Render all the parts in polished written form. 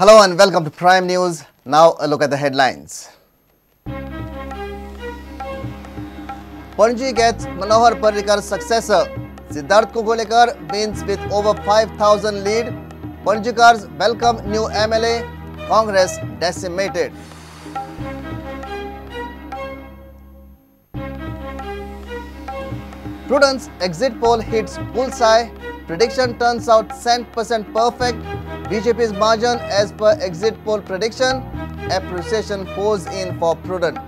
Hello and welcome to Prime News. Now a look at the headlines. Panji gets Manohar Parrikar's successor. Siddharth Kogolekar wins with over 5,000 lead. Panjikars welcome new MLA. Congress decimated. Prudence exit poll hits bullseye. Prediction turns out 100% perfect. BJP's margin as per exit poll prediction. Appreciation pours in for Prudent.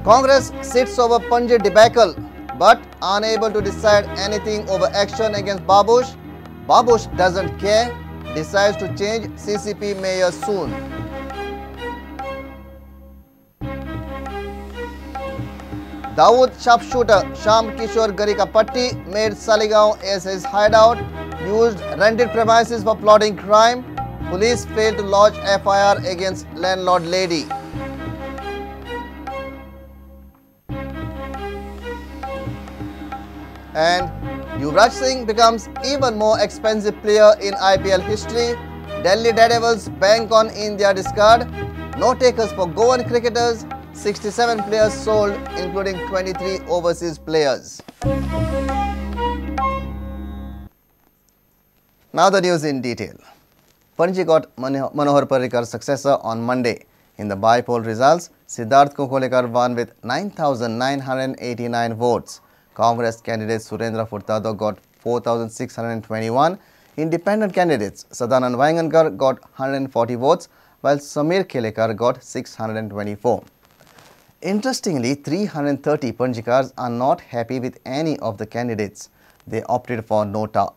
Congress sits over Panji debacle but unable to decide anything over action against Babush. Babush doesn't care, decides to change CCP mayor soon. Dawood sharpshooter Sham Kishore Garikapatti made Saligaon as his hideout, used rented premises for plotting crime. Police failed to lodge FIR against landlord lady. And Yuvraj Singh becomes even more expensive player in IPL history. Delhi Daredevils bank on India discard. No takers for Goan cricketers. 67 players sold, including 23 overseas players. Now the news in detail. Panji got Manohar Parrikar's successor on Monday. In the by-poll results, Siddharth Kogolekar won with 9,989 votes. Congress candidate Surendra Furtado got 4,621. Independent candidates Sadanand Vaingankar got 140 votes, while Samir Kelekar got 624. Interestingly, 330 Panjikars are not happy with any of the candidates. They opted for Nota.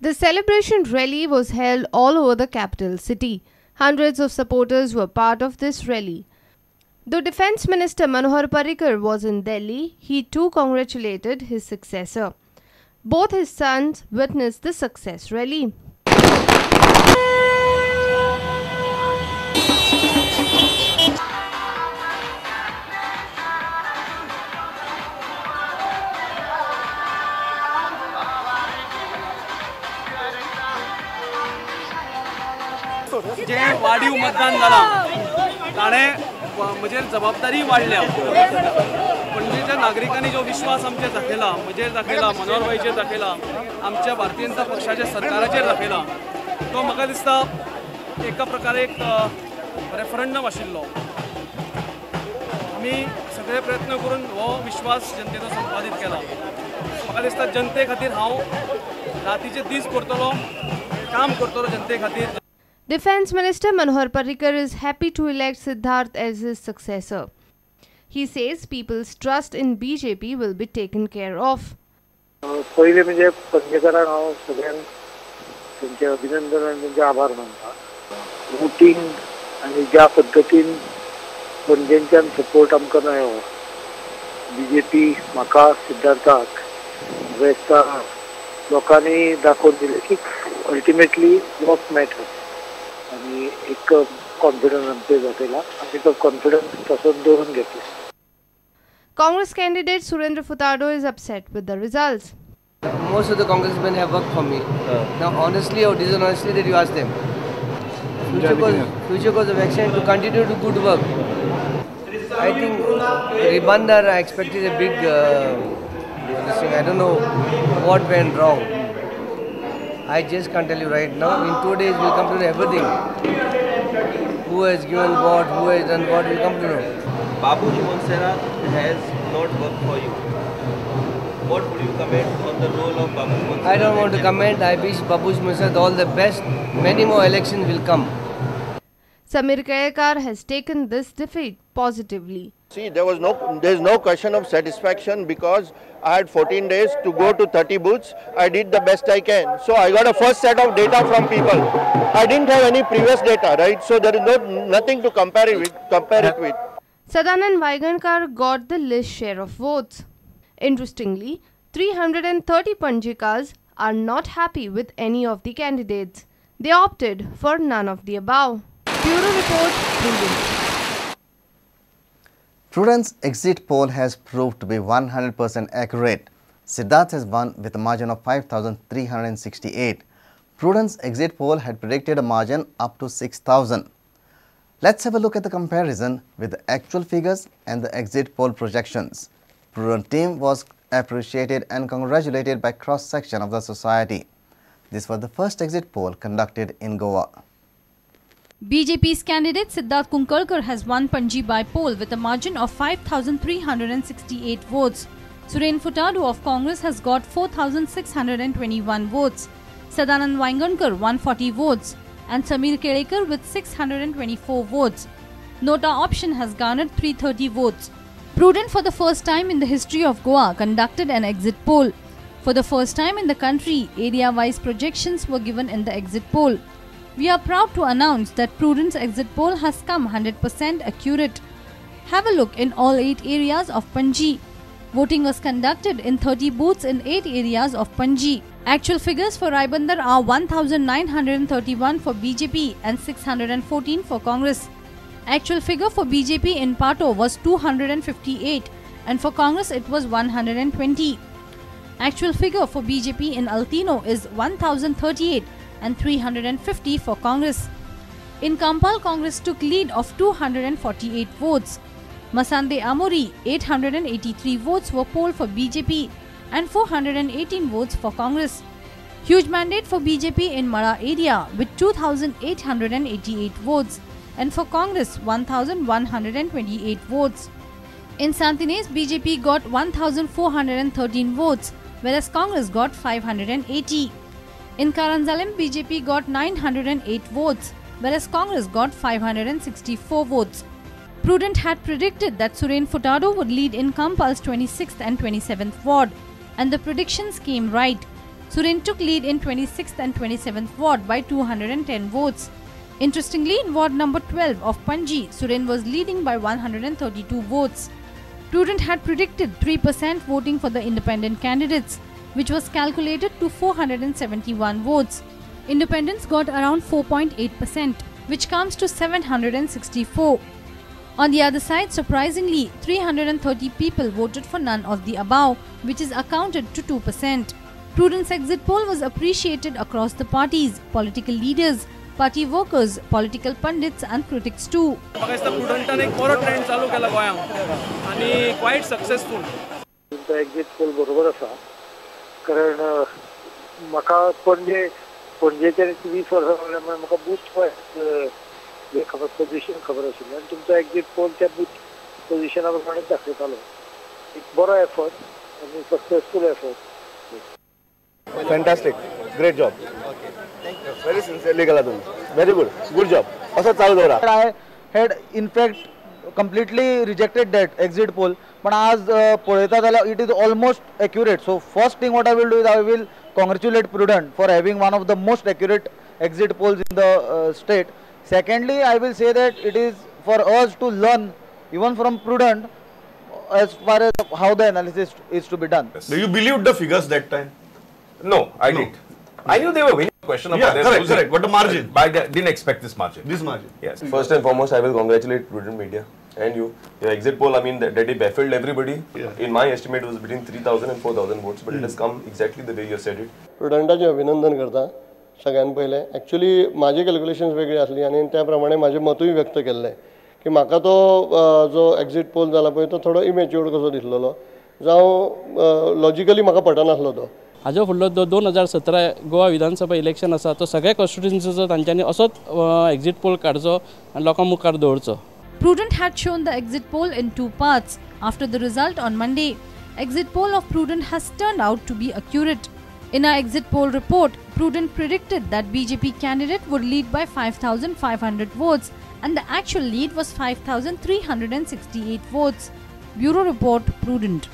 The celebration rally was held all over the capital city. Hundreds of supporters were part of this rally. Though Defence Minister Manohar Parrikar was in Delhi, he too congratulated his successor. Both his sons witnessed the success rally. जे वाढीव मतदान जाला ताणें म्हजेर जबाबदारी वाडल्या पणजेच्या नागरिकांनी जो विश्वास आमचेर दाखयला म्हजेर दाखयला मनोहर भाईचेर दाखयला आमच्या भारतीय जनता पक्षाच्या सरकाराचेर दाखयला तो म्हाका दिसता एका प्रकारे एक रेफरंडम आशिल्लो आमी सगळे प्रयत्न करून हो विश्वास जनतेचो संपादीत केला म्हाका दिसता जनते खातीर हांव रातीचे दीस करतलो काम करतलो जनते खातीर. Defence Minister Manohar Parrikar is happy to elect Siddharth as his successor. He says people's trust in BJP will be taken care of. पहिले म्हणजे पंजेकरांक हांव सगळ्यांक त्यांचे अभिनंदन आनी त्यांचे आभार मानता. वोटिंग आनी ज्या पद्दतीन पणजेंच्यान सपोर्ट आमकां मेळ्ळो BJP म्हाका सिद्धार्थाक वेस्ताक लोकांनी दाखोवन दिलें की अल्टिमेटली वर्क मॅटर्स आणि एक कॉन्फिडन्स आमचे दाखयला आणि तो कॉन्फिडन्स तसोच दवरून घेतला. Congress candidate Surendra Furtado is upset with the results. Most of the congressmen have worked for me. Now, honestly or dishonestly, that you ask them. Future course of action to continue to do good work. I think Ribandar, I expected a big this thing. I don't know what went wrong. I just can't tell you right now. In 2 days, we'll come to know everything. Who has given what, who has done what, we'll come to know. Babush Monserrat has not worked for you. What would you comment on the role of Babush Monserrat? I don't want to comment. I wish Babush Monserrat all the best. Many more elections will come. Samir Kelekar has taken this defeat positively. See, there's no question of satisfaction because I had 14 days to go to 30 booths. I did the best I can. So I got a first set of data from people. I didn't have any previous data, right? So there is nothing to compare it with. Sadanand Vaigankar got the least share of votes. Interestingly, 330 Panjikas are not happy with any of the candidates. They opted for none of the above. Bureau Report, Prudent. Prudent's exit poll has proved to be 100% accurate. Siddharth has won with a margin of 5,368. Prudent's exit poll had predicted a margin up to 6,000. Let's have a look at the comparison with the actual figures and the exit poll projections. Prudent team was appreciated and congratulated by cross-section of the society. This was the first exit poll conducted in Goa. BJP's candidate Siddharth Kunkalkar has won Panji by poll with a margin of 5,368 votes. Suren Furtado of Congress has got 4,621 votes. Sadanand Vaigankar 140 votes and Samir Kelekar with 624 votes. Nota option has garnered 330 votes. Prudent for the first time in the history of Goa conducted an exit poll. For the first time in the country, area-wise projections were given in the exit poll. We are proud to announce that Prudent's exit poll has come 100% accurate. Have a look in all 8 areas of Panji. Voting was conducted in 30 booths in 8 areas of Panji. Actual figures for Raibandar are 1,931 for BJP and 614 for Congress. Actual figure for BJP in Pato was 258 and for Congress it was 120. Actual figure for BJP in Altino is 1,038 and 350 for Congress. In Kampal, Congress took lead of 248 votes. Masande Amori, 883 votes were polled for BJP and 418 votes for Congress. Huge mandate for BJP in Mara area with 2,888 votes and for Congress 1,128 votes. In Santines, BJP got 1,413 votes whereas Congress got 580. In Karanzalam, BJP got 908 votes whereas Congress got 564 votes. Prudent had predicted that Suren Furtado would lead in Kampal's 26th and 27th ward, and the predictions came right. Suren took lead in 26th and 27th ward by 210 votes. Interestingly, in ward number 12 of Panji, Suren was leading by 132 votes. Prudent had predicted 3% voting for the independent candidates, which was calculated to 471 votes. Independents got around 4.8%, which comes to 764. On the other side, surprisingly, 330 people voted for none of the above, which is accounted to 2%. Prudent's exit poll was appreciated across the parties, political leaders, party workers, political pundits and critics too. Prudentaन एक बरो trend चालू केला गोंयांत आणि quite successful. तुमचा exit poll बरोबर आसा कारण म्हाका पणजेच्या 20 वर्सां जाल्यार म्हाका बूथ खबर पोजिशन खबर आशिल्लें आनी तुमचो एक्झिट पोल त्या बूथ पोजिशना प्रमाणे दाखयतालो. एक बरो एफर्ट आनी successful effort. Fantastic, great job. Very sincerely केला तुम्ही. Very good, good job. असं चालू दवरा. I had in fact completely rejected that exit poll, but आज पळयता जाल्यार it is almost accurate. So first thing what I will do is I will congratulate Prudent for having one of the most accurate exit polls in the state. Secondly, I will say that it is for us to learn even from Prudent as far as how the analysis is to be done. Do you believe the figures that time? No, I didn't. I knew they were winning. Question about correct. But the margin? But I didn't expect this margin. This margin. Yes. First and foremost, I will congratulate Prudent Media and you. Your exit poll, I mean, that day baffled everybody. Yeah. In my estimate, it was between 3,000 and 4,000 votes, but it has come exactly the way you said it. प्रुडंटाचे अभिनंदन करता सगळ्यान पहिले. Actually माझे calculations वेगळी आसली आणि त्या प्रमाणे माझे मतूय व्यक्त केल्लें की म्हाका तो जो एक्झिट पोल जाला पळय तो थोडो इमॅच्युअर्ड कसो दिसलेलो जावं लॉजिकली म्हाका पटनासलो तो. हाजो फुडलो 2017 गोवा विधानसभा इलेक्शन आसा तो सगळ्या कॉन्स्टिट्युएन्सीचो तांच्यांनी असोच एक्झिट पोल काडचो आनी लोकां मुखार दवरचो. Prudent had shown the exit poll in 2 parts. After the result on Monday, exit poll of Prudent has turned out to be accurate. In our exit poll report, Prudent predicted that BJP candidate would lead by 5,500 votes and the actual lead was 5,368 votes. Bureau Report, Prudent.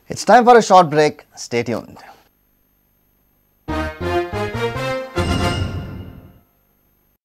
It's time for a short break. Stay tuned.